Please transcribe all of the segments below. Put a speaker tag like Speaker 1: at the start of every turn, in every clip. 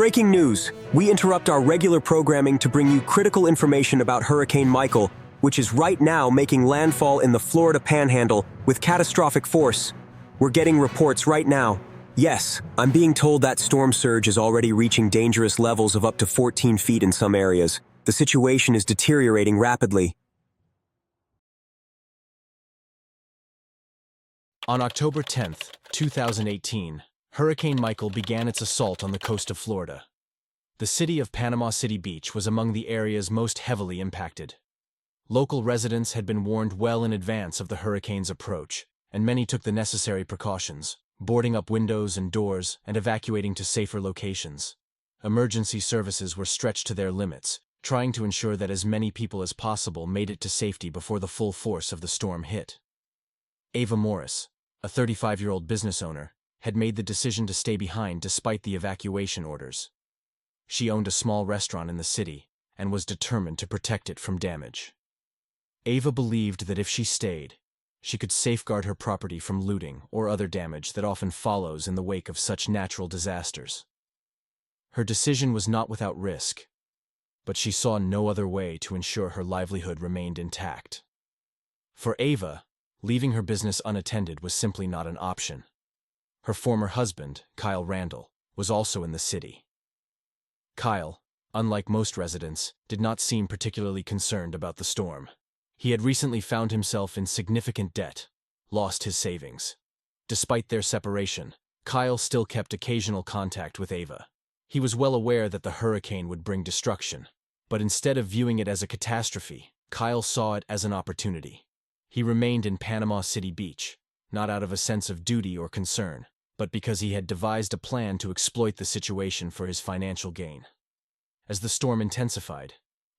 Speaker 1: Breaking news! We interrupt our regular programming to bring you critical information about Hurricane Michael, which is right now making landfall in the Florida Panhandle with catastrophic force. We're getting reports right now. Yes, I'm being told that storm surge is already reaching dangerous levels of up to 14 feet in some areas. The situation is deteriorating rapidly.
Speaker 2: On October 10th, 2018, Hurricane Michael began its assault on the coast of Florida. The city of Panama City Beach was among the areas most heavily impacted. Local residents had been warned well in advance of the hurricane's approach, and many took the necessary precautions, boarding up windows and doors and evacuating to safer locations. Emergency services were stretched to their limits, trying to ensure that as many people as possible made it to safety before the full force of the storm hit. Ava Morris, a 35-year-old business owner, had made the decision to stay behind despite the evacuation orders. She owned a small restaurant in the city and was determined to protect it from damage. Ava believed that if she stayed, she could safeguard her property from looting or other damage that often follows in the wake of such natural disasters. Her decision was not without risk, but she saw no other way to ensure her livelihood remained intact. For Ava, leaving her business unattended was simply not an option. Her former husband, Kyle Randall, was also in the city. Kyle, unlike most residents, did not seem particularly concerned about the storm. He had recently found himself in significant debt, lost his savings. Despite their separation, Kyle still kept occasional contact with Ava. He was well aware that the hurricane would bring destruction, but instead of viewing it as a catastrophe, Kyle saw it as an opportunity. He remained in Panama City Beach, not out of a sense of duty or concern, but because he had devised a plan to exploit the situation for his financial gain. As the storm intensified,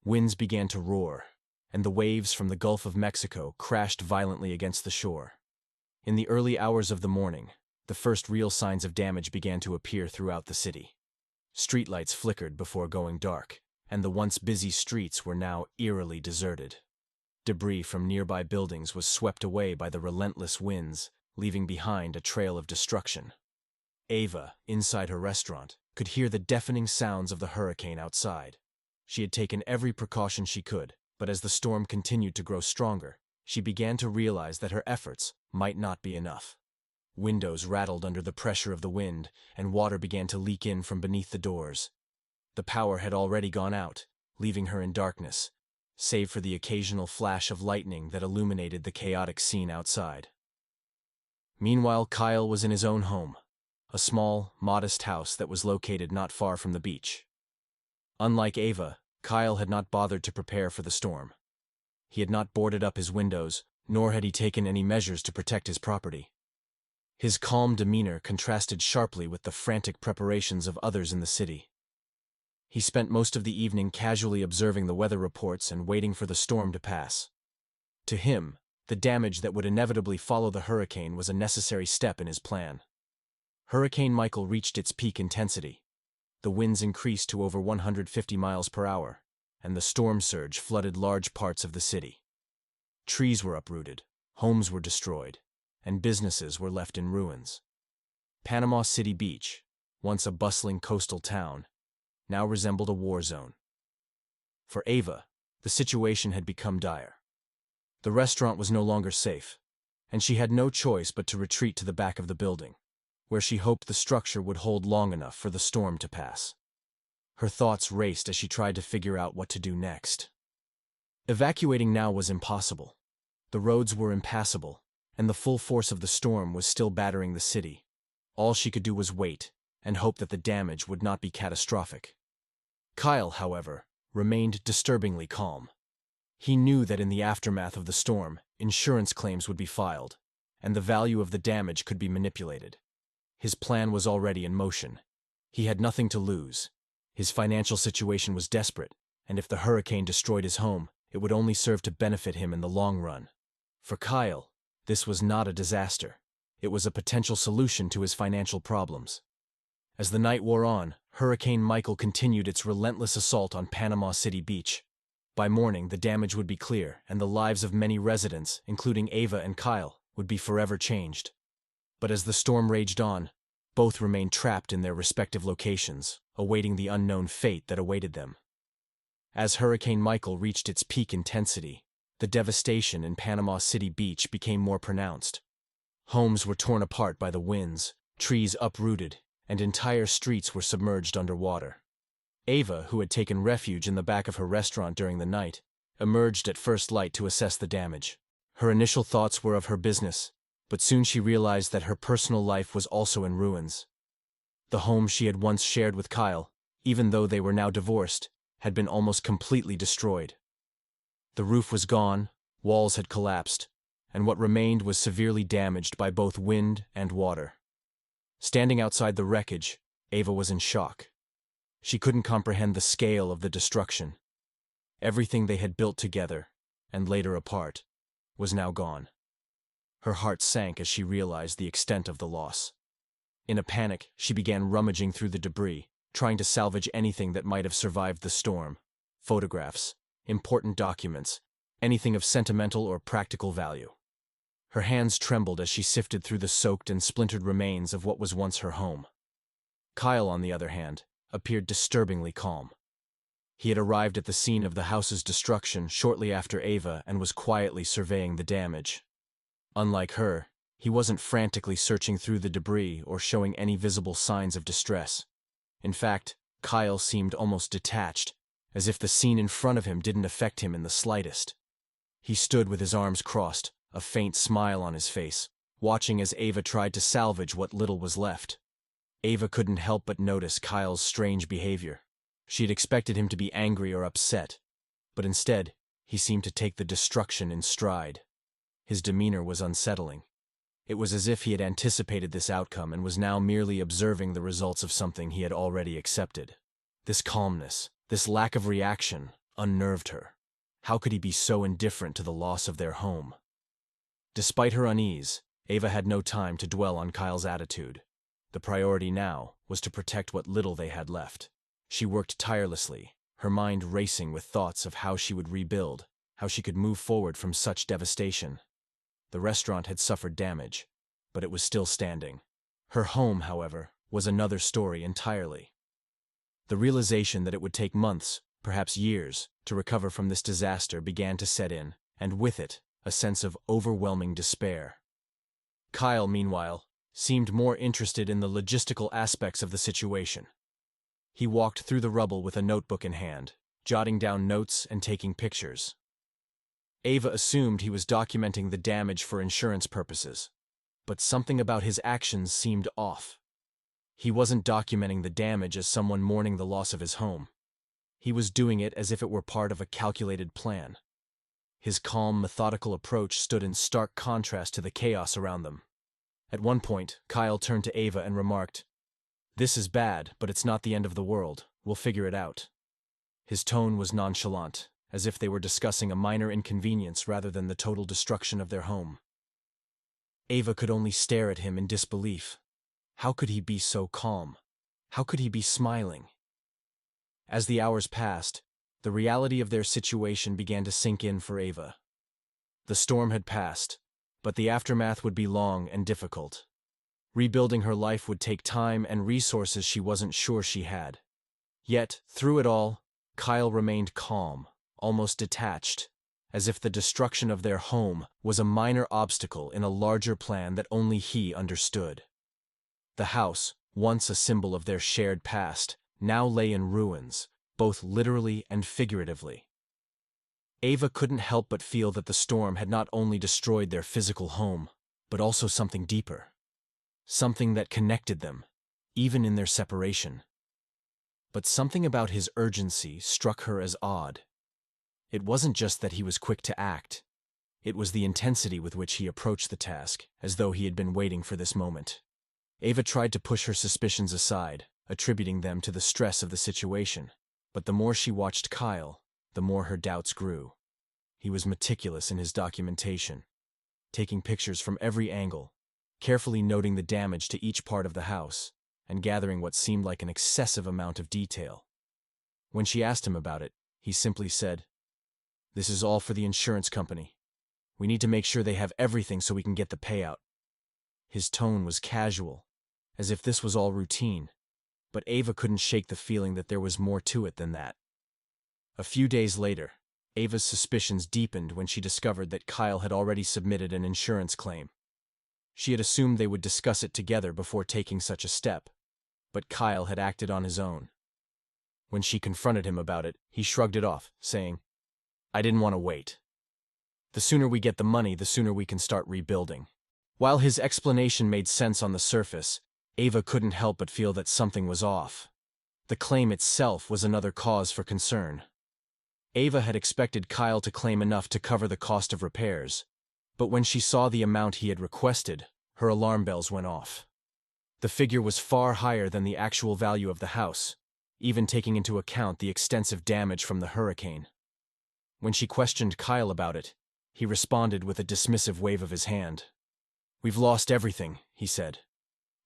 Speaker 2: winds began to roar, and the waves from the Gulf of Mexico crashed violently against the shore. In the early hours of the morning, the first real signs of damage began to appear throughout the city. Streetlights flickered before going dark, and the once busy streets were now eerily deserted. Debris from nearby buildings was swept away by the relentless winds, leaving behind a trail of destruction. Ava, inside her restaurant, could hear the deafening sounds of the hurricane outside. She had taken every precaution she could, but as the storm continued to grow stronger, she began to realize that her efforts might not be enough. Windows rattled under the pressure of the wind, and water began to leak in from beneath the doors. The power had already gone out, leaving her in darkness, save for the occasional flash of lightning that illuminated the chaotic scene outside. Meanwhile, Kyle was in his own home, a small, modest house that was located not far from the beach. Unlike Ava, Kyle had not bothered to prepare for the storm. He had not boarded up his windows, nor had he taken any measures to protect his property. His calm demeanor contrasted sharply with the frantic preparations of others in the city. He spent most of the evening casually observing the weather reports and waiting for the storm to pass. To him, the damage that would inevitably follow the hurricane was a necessary step in his plan. Hurricane Michael reached its peak intensity. The winds increased to over 150 miles per hour, and the storm surge flooded large parts of the city. Trees were uprooted, homes were destroyed, and businesses were left in ruins. Panama City Beach, once a bustling coastal town, now resembled a war zone. For Ava, the situation had become dire. The restaurant was no longer safe, and she had no choice but to retreat to the back of the building, where she hoped the structure would hold long enough for the storm to pass. Her thoughts raced as she tried to figure out what to do next. Evacuating now was impossible. The roads were impassable, and the full force of the storm was still battering the city. All she could do was wait and hope that the damage would not be catastrophic. Kyle, however, remained disturbingly calm. He knew that in the aftermath of the storm, insurance claims would be filed, and the value of the damage could be manipulated. His plan was already in motion. He had nothing to lose. His financial situation was desperate, and if the hurricane destroyed his home, it would only serve to benefit him in the long run. For Kyle, this was not a disaster. It was a potential solution to his financial problems. As the night wore on, Hurricane Michael continued its relentless assault on Panama City Beach. By morning, the damage would be clear, and the lives of many residents, including Ava and Kyle, would be forever changed. But as the storm raged on, both remained trapped in their respective locations, awaiting the unknown fate that awaited them. As Hurricane Michael reached its peak intensity, the devastation in Panama City Beach became more pronounced. Homes were torn apart by the winds, trees uprooted, and entire streets were submerged underwater. Ava, who had taken refuge in the back of her restaurant during the night, emerged at first light to assess the damage. Her initial thoughts were of her business, but soon she realized that her personal life was also in ruins. The home she had once shared with Kyle, even though they were now divorced, had been almost completely destroyed. The roof was gone, walls had collapsed, and what remained was severely damaged by both wind and water. Standing outside the wreckage, Ava was in shock. She couldn't comprehend the scale of the destruction. Everything they had built together, and later apart, was now gone. Her heart sank as she realized the extent of the loss. In a panic, she began rummaging through the debris, trying to salvage anything that might have survived the storm: photographs, important documents, anything of sentimental or practical value. Her hands trembled as she sifted through the soaked and splintered remains of what was once her home. Kyle, on the other hand, appeared disturbingly calm. He had arrived at the scene of the house's destruction shortly after Ava and was quietly surveying the damage. Unlike her, he wasn't frantically searching through the debris or showing any visible signs of distress. In fact, Kyle seemed almost detached, as if the scene in front of him didn't affect him in the slightest. He stood with his arms crossed, a faint smile on his face, watching as Ava tried to salvage what little was left. Ava couldn't help but notice Kyle's strange behavior. She had expected him to be angry or upset, but instead, he seemed to take the destruction in stride. His demeanor was unsettling. It was as if he had anticipated this outcome and was now merely observing the results of something he had already accepted. This calmness, this lack of reaction, unnerved her. How could he be so indifferent to the loss of their home? Despite her unease, Ava had no time to dwell on Kyle's attitude. The priority now was to protect what little they had left. She worked tirelessly, her mind racing with thoughts of how she would rebuild, how she could move forward from such devastation. The restaurant had suffered damage, but it was still standing. Her home, however, was another story entirely. The realization that it would take months, perhaps years, to recover from this disaster began to set in, and with it, a sense of overwhelming despair. Kyle, meanwhile, seemed more interested in the logistical aspects of the situation. He walked through the rubble with a notebook in hand, jotting down notes and taking pictures. Ava assumed he was documenting the damage for insurance purposes, but something about his actions seemed off. He wasn't documenting the damage as someone mourning the loss of his home. He was doing it as if it were part of a calculated plan. His calm, methodical approach stood in stark contrast to the chaos around them. At one point, Kyle turned to Ava and remarked, "This is bad, but it's not the end of the world. We'll figure it out." His tone was nonchalant, as if they were discussing a minor inconvenience rather than the total destruction of their home. Ava could only stare at him in disbelief. How could he be so calm? How could he be smiling? As the hours passed, the reality of their situation began to sink in for Ava. The storm had passed, but the aftermath would be long and difficult. Rebuilding her life would take time and resources she wasn't sure she had. Yet, through it all, Kyle remained calm, almost detached, as if the destruction of their home was a minor obstacle in a larger plan that only he understood. The house, once a symbol of their shared past, now lay in ruins, both literally and figuratively. Ava couldn't help but feel that the storm had not only destroyed their physical home, but also something deeper. Something that connected them, even in their separation. But something about his urgency struck her as odd. It wasn't just that he was quick to act. It was the intensity with which he approached the task, as though he had been waiting for this moment. Ava tried to push her suspicions aside, attributing them to the stress of the situation. But the more she watched Kyle, the more her doubts grew. He was meticulous in his documentation, taking pictures from every angle, carefully noting the damage to each part of the house, and gathering what seemed like an excessive amount of detail. When she asked him about it, he simply said, "This is all for the insurance company. We need to make sure they have everything so we can get the payout." His tone was casual, as if this was all routine. but Ava couldn't shake the feeling that there was more to it than that. A few days later, Ava's suspicions deepened when she discovered that Kyle had already submitted an insurance claim. She had assumed they would discuss it together before taking such a step, but Kyle had acted on his own. When she confronted him about it, he shrugged it off, saying, "I didn't want to wait. The sooner we get the money, the sooner we can start rebuilding." While his explanation made sense on the surface, Ava couldn't help but feel that something was off. The claim itself was another cause for concern. Ava had expected Kyle to claim enough to cover the cost of repairs, but when she saw the amount he had requested, her alarm bells went off. The figure was far higher than the actual value of the house, even taking into account the extensive damage from the hurricane. When she questioned Kyle about it, he responded with a dismissive wave of his hand. "We've lost everything," he said.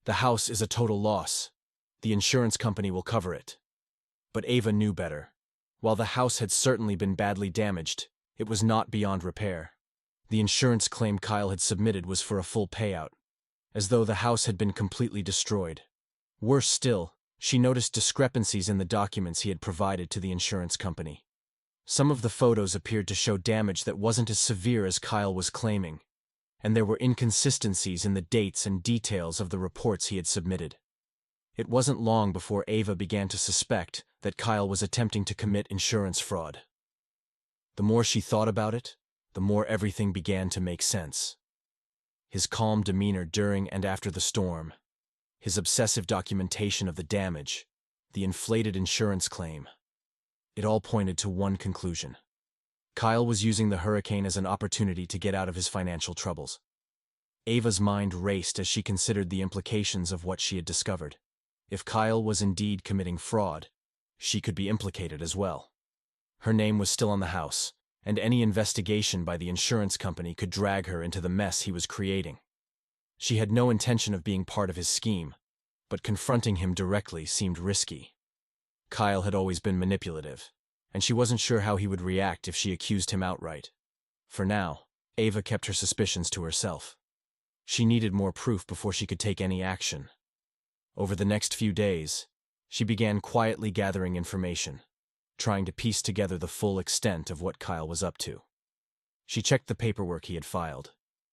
Speaker 2: "The house is a total loss. The insurance company will cover it." But Ava knew better. While the house had certainly been badly damaged, it was not beyond repair. The insurance claim Kyle had submitted was for a full payout, as though the house had been completely destroyed. Worse still, she noticed discrepancies in the documents he had provided to the insurance company. Some of the photos appeared to show damage that wasn't as severe as Kyle was claiming, and there were inconsistencies in the dates and details of the reports he had submitted. It wasn't long before Ava began to suspect that Kyle was attempting to commit insurance fraud. The more she thought about it, the more everything began to make sense. His calm demeanor during and after the storm, his obsessive documentation of the damage, the inflated insurance claim. It all pointed to one conclusion. Kyle was using the hurricane as an opportunity to get out of his financial troubles. Ava's mind raced as she considered the implications of what she had discovered. If Kyle was indeed committing fraud, she could be implicated as well. Her name was still on the house, and any investigation by the insurance company could drag her into the mess he was creating. She had no intention of being part of his scheme, but confronting him directly seemed risky. Kyle had always been manipulative, and she wasn't sure how he would react if she accused him outright. For now, Ava kept her suspicions to herself. She needed more proof before she could take any action. Over the next few days, she began quietly gathering information, trying to piece together the full extent of what Kyle was up to. She checked the paperwork he had filed,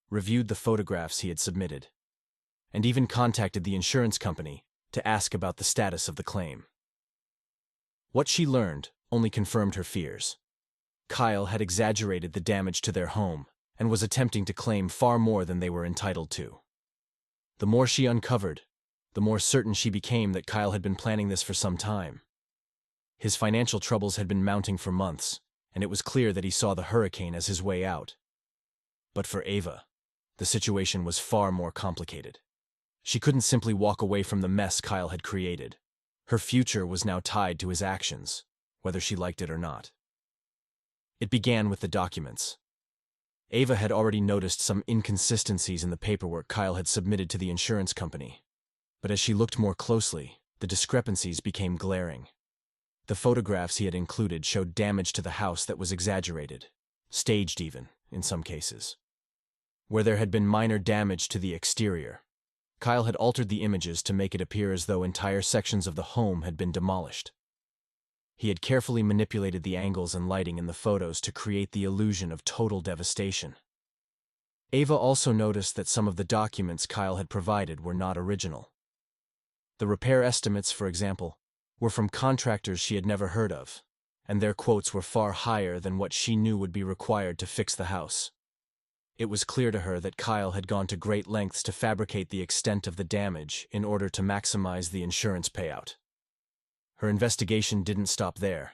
Speaker 2: reviewed the photographs he had submitted, and even contacted the insurance company to ask about the status of the claim. What she learned only confirmed her fears. Kyle had exaggerated the damage to their home and was attempting to claim far more than they were entitled to. The more she uncovered, the more certain she became that Kyle had been planning this for some time. His financial troubles had been mounting for months, and it was clear that he saw the hurricane as his way out. But for Ava, the situation was far more complicated. She couldn't simply walk away from the mess Kyle had created. Her future was now tied to his actions, whether she liked it or not. It began with the documents. Ava had already noticed some inconsistencies in the paperwork Kyle had submitted to the insurance company. But as she looked more closely, the discrepancies became glaring. The photographs he had included showed damage to the house that was exaggerated, staged even, in some cases. Where there had been minor damage to the exterior, Kyle had altered the images to make it appear as though entire sections of the home had been demolished. He had carefully manipulated the angles and lighting in the photos to create the illusion of total devastation. Ava also noticed that some of the documents Kyle had provided were not original. The repair estimates, for example, were from contractors she had never heard of, and their quotes were far higher than what she knew would be required to fix the house. It was clear to her that Kyle had gone to great lengths to fabricate the extent of the damage in order to maximize the insurance payout. Her investigation didn't stop there.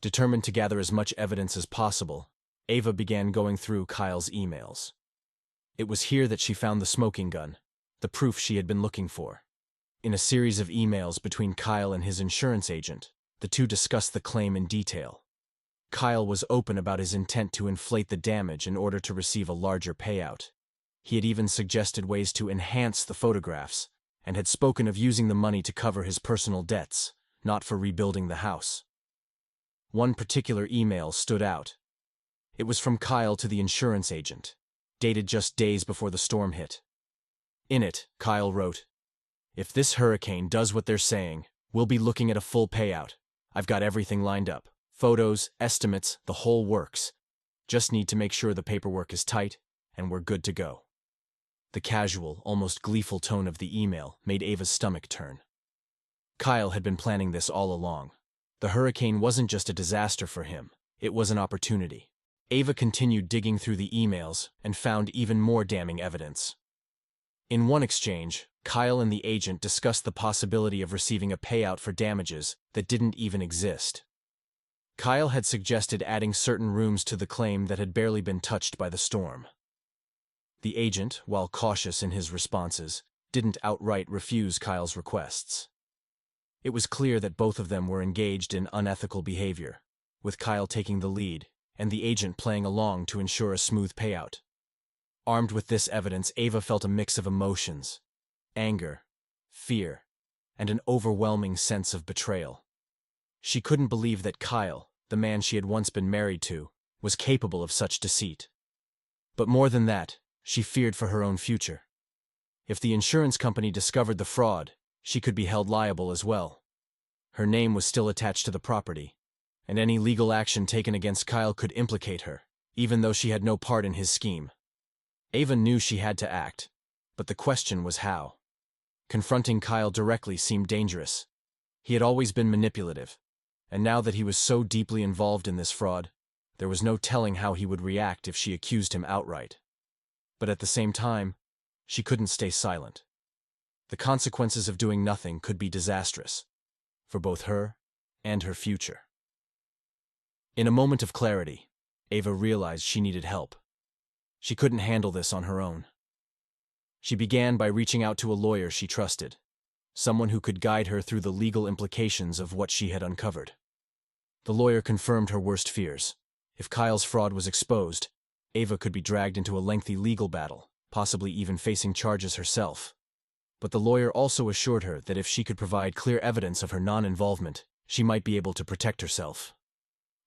Speaker 2: Determined to gather as much evidence as possible, Ava began going through Kyle's emails. It was here that she found the smoking gun, the proof she had been looking for. In a series of emails between Kyle and his insurance agent, the two discussed the claim in detail. Kyle was open about his intent to inflate the damage in order to receive a larger payout. He had even suggested ways to enhance the photographs, and had spoken of using the money to cover his personal debts, not for rebuilding the house. One particular email stood out. It was from Kyle to the insurance agent, dated just days before the storm hit. In it, Kyle wrote, "If this hurricane does what they're saying, We'll be looking at a full payout. I've got everything lined up. Photos, estimates, the whole works. Just need to make sure the paperwork is tight, and we're good to go. The casual, almost gleeful tone of the email made Ava's stomach turn. Kyle had been planning this all along. The hurricane wasn't just a disaster for him, it was an opportunity. Ava continued digging through the emails and found even more damning evidence. In one exchange, Kyle and the agent discussed the possibility of receiving a payout for damages that didn't even exist. Kyle had suggested adding certain rooms to the claim that had barely been touched by the storm. The agent, while cautious in his responses, didn't outright refuse Kyle's requests. It was clear that both of them were engaged in unethical behavior, with Kyle taking the lead and the agent playing along to ensure a smooth payout. Armed with this evidence, Ava felt a mix of emotions: anger, fear, and an overwhelming sense of betrayal. She couldn't believe that Kyle, the man she had once been married to, was capable of such deceit. But more than that, she feared for her own future. If the insurance company discovered the fraud, she could be held liable as well. Her name was still attached to the property, and any legal action taken against Kyle could implicate her, even though she had no part in his scheme. Ava knew she had to act, but the question was how. Confronting Kyle directly seemed dangerous. He had always been manipulative, and now that he was so deeply involved in this fraud, there was no telling how he would react if she accused him outright. But at the same time, she couldn't stay silent. The consequences of doing nothing could be disastrous, for both her and her future. In a moment of clarity, Ava realized she needed help. She couldn't handle this on her own. She began by reaching out to a lawyer she trusted, someone who could guide her through the legal implications of what she had uncovered. The lawyer confirmed her worst fears. If Kyle's fraud was exposed, Ava could be dragged into a lengthy legal battle, possibly even facing charges herself. But the lawyer also assured her that if she could provide clear evidence of her non-involvement, she might be able to protect herself.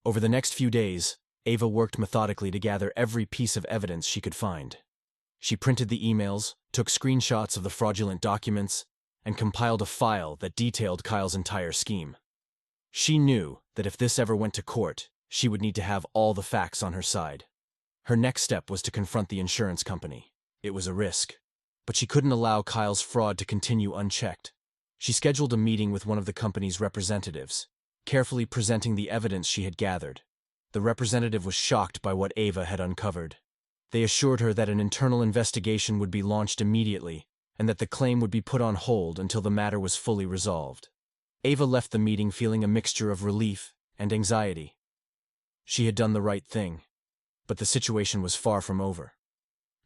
Speaker 2: Over the next few days, Ava worked methodically to gather every piece of evidence she could find. She printed the emails, took screenshots of the fraudulent documents, and compiled a file that detailed Kyle's entire scheme. She knew that if this ever went to court, she would need to have all the facts on her side. Her next step was to confront the insurance company. It was a risk, but she couldn't allow Kyle's fraud to continue unchecked. She scheduled a meeting with one of the company's representatives, carefully presenting the evidence she had gathered. The representative was shocked by what Ava had uncovered. They assured her that an internal investigation would be launched immediately and that the claim would be put on hold until the matter was fully resolved. Ava left the meeting feeling a mixture of relief and anxiety. She had done the right thing, but the situation was far from over.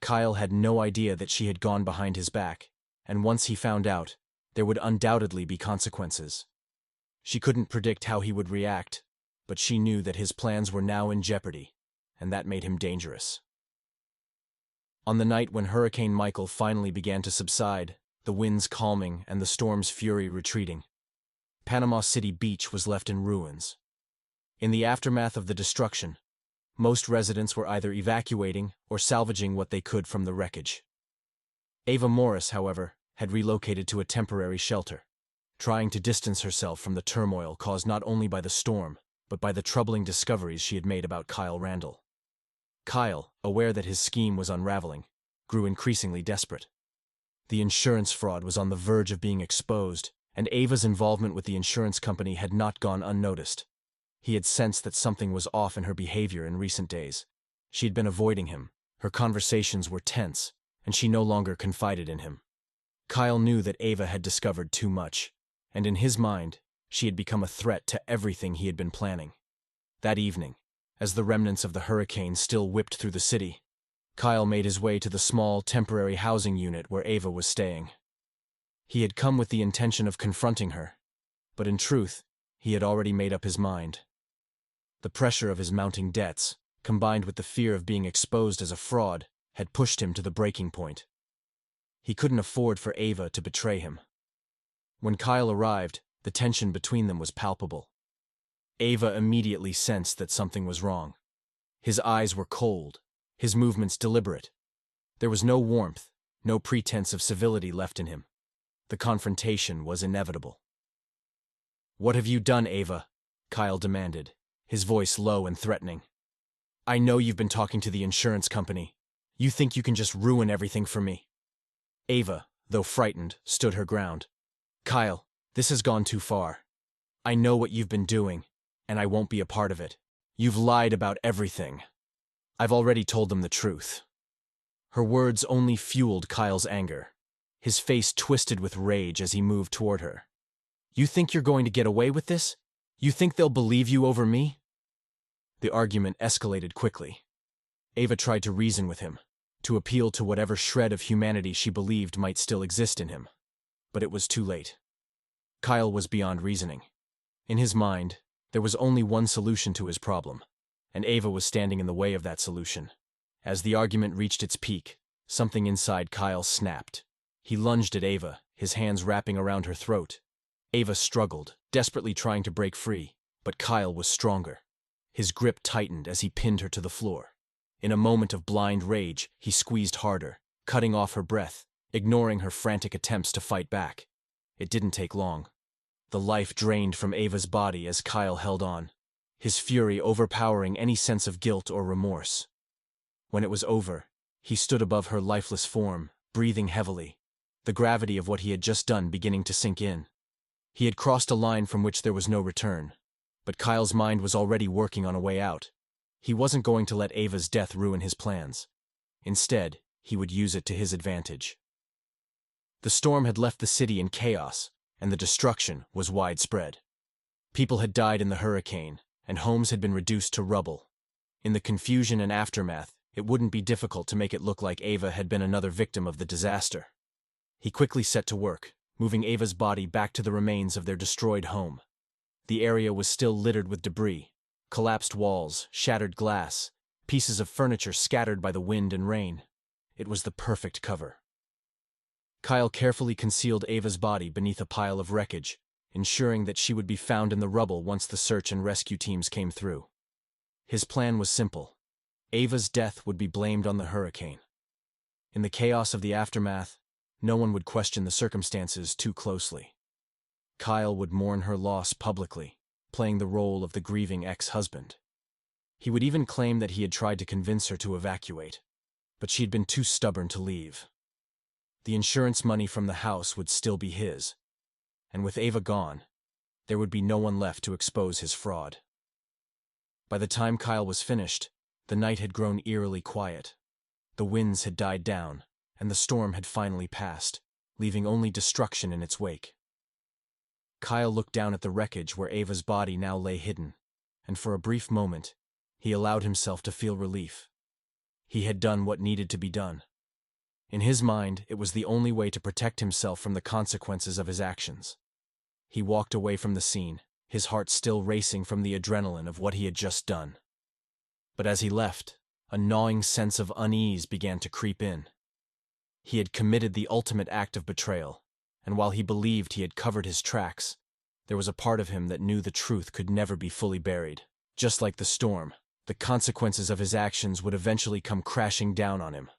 Speaker 2: Kyle had no idea that she had gone behind his back, and once he found out, there would undoubtedly be consequences. She couldn't predict how he would react, but she knew that his plans were now in jeopardy, and that made him dangerous. On the night when Hurricane Michael finally began to subside, the winds calming and the storm's fury retreating, Panama City Beach was left in ruins. In the aftermath of the destruction, most residents were either evacuating or salvaging what they could from the wreckage. Ava Morris, however, had relocated to a temporary shelter, trying to distance herself from the turmoil caused not only by the storm, but by the troubling discoveries she had made about Kyle Randall. Kyle, aware that his scheme was unraveling, grew increasingly desperate. The insurance fraud was on the verge of being exposed, and Ava's involvement with the insurance company had not gone unnoticed. He had sensed that something was off in her behavior in recent days. She had been avoiding him, her conversations were tense, and she no longer confided in him. Kyle knew that Ava had discovered too much, and in his mind, she had become a threat to everything he had been planning. That evening, as the remnants of the hurricane still whipped through the city, Kyle made his way to the small, temporary housing unit where Ava was staying. He had come with the intention of confronting her, but in truth, he had already made up his mind. The pressure of his mounting debts, combined with the fear of being exposed as a fraud, had pushed him to the breaking point. He couldn't afford for Ava to betray him. When Kyle arrived, the tension between them was palpable. Ava immediately sensed that something was wrong. His eyes were cold, his movements deliberate. There was no warmth, no pretense of civility left in him. The confrontation was inevitable. "What have you done, Ava?" Kyle demanded, his voice low and threatening. "I know you've been talking to the insurance company. You think you can just ruin everything for me." Ava, though frightened, stood her ground. "Kyle, this has gone too far. I know what you've been doing, and I won't be a part of it. You've lied about everything. I've already told them the truth." Her words only fueled Kyle's anger. His face twisted with rage as he moved toward her. "You think you're going to get away with this? You think they'll believe you over me?" The argument escalated quickly. Ava tried to reason with him, to appeal to whatever shred of humanity she believed might still exist in him. But it was too late. Kyle was beyond reasoning. In his mind, there was only one solution to his problem, and Ava was standing in the way of that solution. As the argument reached its peak, something inside Kyle snapped. He lunged at Ava, his hands wrapping around her throat. Ava struggled, desperately trying to break free, but Kyle was stronger. His grip tightened as he pinned her to the floor. In a moment of blind rage, he squeezed harder, cutting off her breath, ignoring her frantic attempts to fight back. It didn't take long. The life drained from Ava's body as Kyle held on, his fury overpowering any sense of guilt or remorse. When it was over, he stood above her lifeless form, breathing heavily, the gravity of what he had just done beginning to sink in. He had crossed a line from which there was no return, but Kyle's mind was already working on a way out. He wasn't going to let Ava's death ruin his plans. Instead, he would use it to his advantage. The storm had left the city in chaos, and the destruction was widespread. People had died in the hurricane, and homes had been reduced to rubble. In the confusion and aftermath, it wouldn't be difficult to make it look like Ava had been another victim of the disaster. He quickly set to work, moving Ava's body back to the remains of their destroyed home. The area was still littered with debris, collapsed walls, shattered glass, pieces of furniture scattered by the wind and rain. It was the perfect cover. Kyle carefully concealed Ava's body beneath a pile of wreckage, ensuring that she would be found in the rubble once the search and rescue teams came through. His plan was simple. Ava's death would be blamed on the hurricane. In the chaos of the aftermath, no one would question the circumstances too closely. Kyle would mourn her loss publicly, playing the role of the grieving ex-husband. He would even claim that he had tried to convince her to evacuate, but she had been too stubborn to leave. The insurance money from the house would still be his, and with Ava gone, there would be no one left to expose his fraud. By the time Kyle was finished, the night had grown eerily quiet. The winds had died down, and the storm had finally passed, leaving only destruction in its wake. Kyle looked down at the wreckage where Ava's body now lay hidden, and for a brief moment, he allowed himself to feel relief. He had done what needed to be done. In his mind, it was the only way to protect himself from the consequences of his actions. He walked away from the scene, his heart still racing from the adrenaline of what he had just done. But as he left, a gnawing sense of unease began to creep in. He had committed the ultimate act of betrayal, and while he believed he had covered his tracks, there was a part of him that knew the truth could never be fully buried. Just like the storm, the consequences of his actions would eventually come crashing down on him.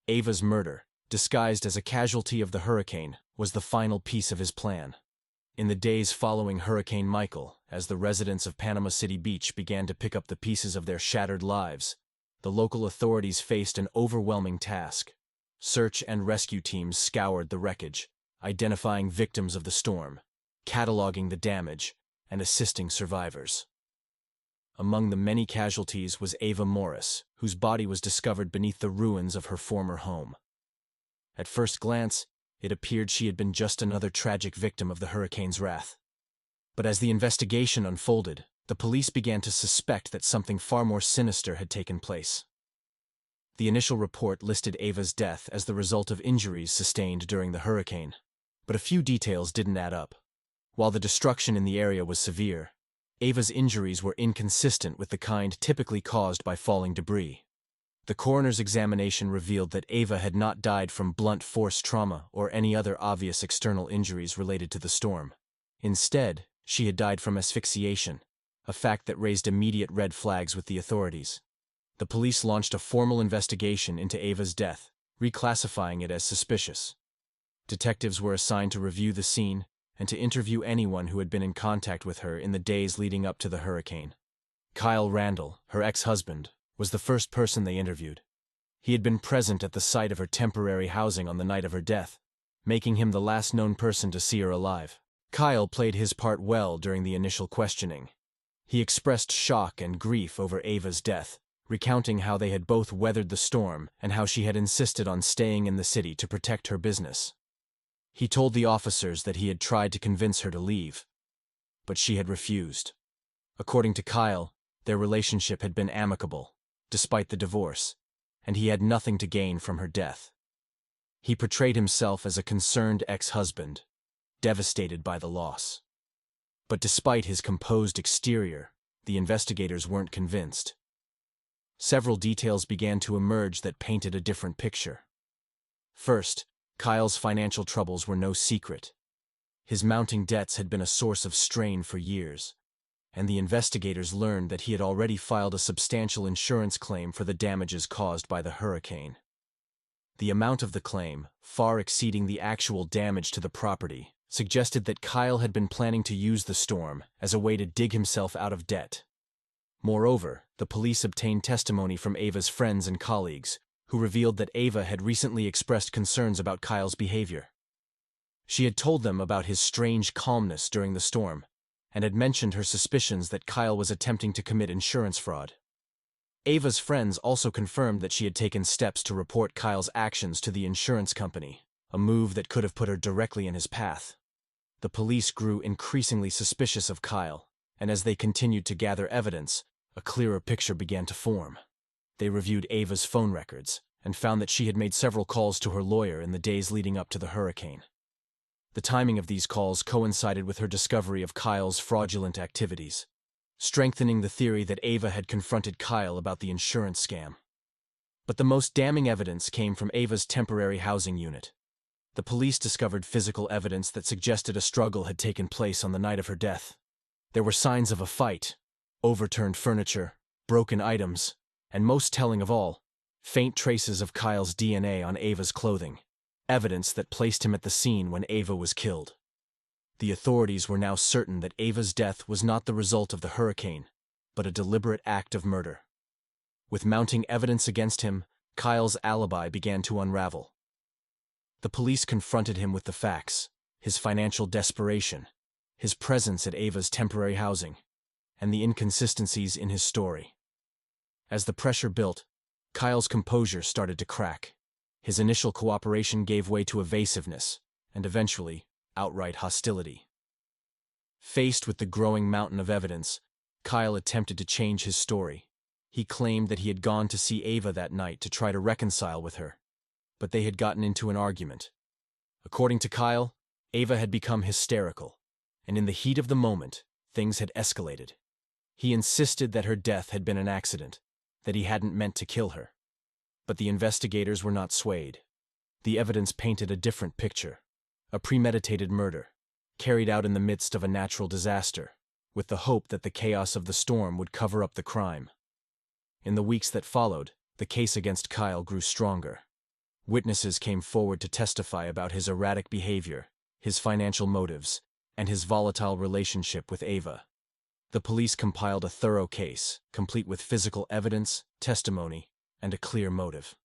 Speaker 2: Ava's murder, disguised as a casualty of the hurricane, was the final piece of his plan. In the days following Hurricane Michael, as the residents of Panama City Beach began to pick up the pieces of their shattered lives, the local authorities faced an overwhelming task. Search and rescue teams scoured the wreckage, identifying victims of the storm, cataloging the damage, and assisting survivors. Among the many casualties was Ava Morris, whose body was discovered beneath the ruins of her former home. At first glance, it appeared she had been just another tragic victim of the hurricane's wrath. But as the investigation unfolded, the police began to suspect that something far more sinister had taken place. The initial report listed Ava's death as the result of injuries sustained during the hurricane, but a few details didn't add up. While the destruction in the area was severe, Ava's injuries were inconsistent with the kind typically caused by falling debris. The coroner's examination revealed that Ava had not died from blunt force trauma or any other obvious external injuries related to the storm. Instead, she had died from asphyxiation, a fact that raised immediate red flags with the authorities. The police launched a formal investigation into Ava's death, reclassifying it as suspicious. Detectives were assigned to review the scene, and to interview anyone who had been in contact with her in the days leading up to the hurricane. Kyle Randall, her ex-husband, was the first person they interviewed. He had been present at the site of her temporary housing on the night of her death, making him the last known person to see her alive. Kyle played his part well during the initial questioning. He expressed shock and grief over Ava's death, recounting how they had both weathered the storm and how she had insisted on staying in the city to protect her business. He told the officers that he had tried to convince her to leave, but she had refused. According to Kyle, their relationship had been amicable, despite the divorce, and he had nothing to gain from her death. He portrayed himself as a concerned ex-husband, devastated by the loss. But despite his composed exterior, the investigators weren't convinced. Several details began to emerge that painted a different picture. First, Kyle's financial troubles were no secret. His mounting debts had been a source of strain for years, and the investigators learned that he had already filed a substantial insurance claim for the damages caused by the hurricane. The amount of the claim, far exceeding the actual damage to the property, suggested that Kyle had been planning to use the storm as a way to dig himself out of debt. Moreover, the police obtained testimony from Ava's friends and colleagues, who revealed that Ava had recently expressed concerns about Kyle's behavior. She had told them about his strange calmness during the storm, and had mentioned her suspicions that Kyle was attempting to commit insurance fraud. Ava's friends also confirmed that she had taken steps to report Kyle's actions to the insurance company, a move that could have put her directly in his path. The police grew increasingly suspicious of Kyle, and as they continued to gather evidence, a clearer picture began to form. They reviewed Ava's phone records and found that she had made several calls to her lawyer in the days leading up to the hurricane. The timing of these calls coincided with her discovery of Kyle's fraudulent activities, strengthening the theory that Ava had confronted Kyle about the insurance scam. But the most damning evidence came from Ava's temporary housing unit. The police discovered physical evidence that suggested a struggle had taken place on the night of her death. There were signs of a fight, overturned furniture, broken items, and most telling of all, faint traces of Kyle's DNA on Ava's clothing, evidence that placed him at the scene when Ava was killed. The authorities were now certain that Ava's death was not the result of the hurricane, but a deliberate act of murder. With mounting evidence against him, Kyle's alibi began to unravel. The police confronted him with the facts, his financial desperation, his presence at Ava's temporary housing, and the inconsistencies in his story. As the pressure built, Kyle's composure started to crack. His initial cooperation gave way to evasiveness, and eventually, outright hostility. Faced with the growing mountain of evidence, Kyle attempted to change his story. He claimed that he had gone to see Ava that night to try to reconcile with her, but they had gotten into an argument. According to Kyle, Ava had become hysterical, and in the heat of the moment, things had escalated. He insisted that her death had been an accident, that he hadn't meant to kill her. But the investigators were not swayed. The evidence painted a different picture, a premeditated murder, carried out in the midst of a natural disaster, with the hope that the chaos of the storm would cover up the crime. In the weeks that followed, the case against Kyle grew stronger. Witnesses came forward to testify about his erratic behavior, his financial motives, and his volatile relationship with Ava. The police compiled a thorough case, complete with physical evidence, testimony, and a clear motive.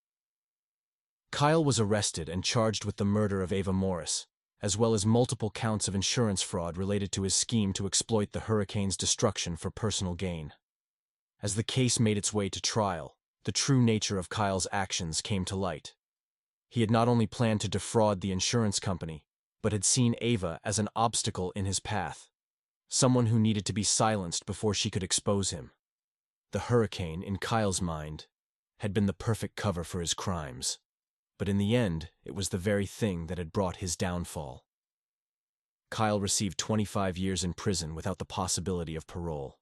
Speaker 2: Kyle was arrested and charged with the murder of Ava Morris, as well as multiple counts of insurance fraud related to his scheme to exploit the hurricane's destruction for personal gain. As the case made its way to trial, the true nature of Kyle's actions came to light. He had not only planned to defraud the insurance company, but had seen Ava as an obstacle in his path, someone who needed to be silenced before she could expose him. The hurricane, in Kyle's mind, had been the perfect cover for his crimes, but in the end, it was the very thing that had brought his downfall. Kyle received 25 years in prison without the possibility of parole.